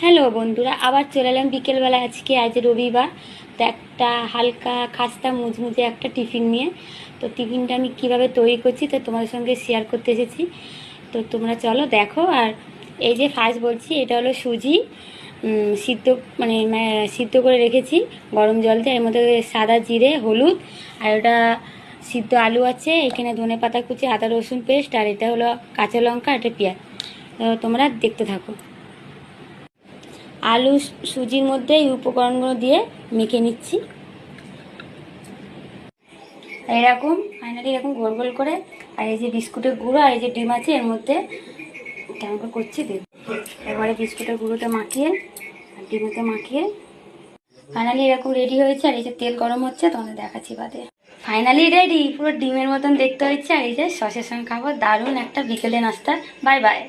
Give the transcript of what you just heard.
Hello বন্ধুরা, আবার চলে এলাম বিকেলবেলা। আজ রবিবার, তো একটা হালকা খাস্তা মুচমুচে একটা টিফিন নিয়ে। তো টিফিনটা আমি কীভাবে তৈরি করছি তো তোমাদের সঙ্গে শেয়ার করতে এসেছি। তো তোমরা চলো দেখো। আর এই যে ফার্স্ট বলছি, এটা হলো সুজি সিদ্ধ সিদ্ধ করে রেখেছি গরম জল দিয়ে। এর মধ্যে সাদা জিরে, হলুদ, আর ওটা সিদ্ধ আলু আছে, এখানে ধনে পাতা কুচি, আদা রসুন পেস্ট, আর এটা হলো কাঁচা লঙ্কা, এটা পেঁয়াজ। তো তোমরা দেখতে থাকো। আলু সুজির মধ্যে এই উপকরণগুলো দিয়ে মেখে নিচ্ছি। এরকম ফাইনালি এরকম গোল গোল করে। আর এই যে বিস্কুটের গুঁড়ো আর এই যে ডিম আছে এর মধ্যে কেমন করে করছি দেখ। এবারে বিস্কুটের গুঁড়োটা মাখিয়ে আর ডিমেতে মাখিয়ে ফাইনালি এরকম রেডি হয়েছে। আর এই যে তেল গরম হচ্ছে, তোমাদের দেখাচ্ছি বাদে। ফাইনালি রেডি, পুরো ডিমের মতন দেখতে হচ্ছে। আর এই যে সসের সঙ্গে খাবো, দারুণ একটা বিকেলে নাস্তা। Bye bye.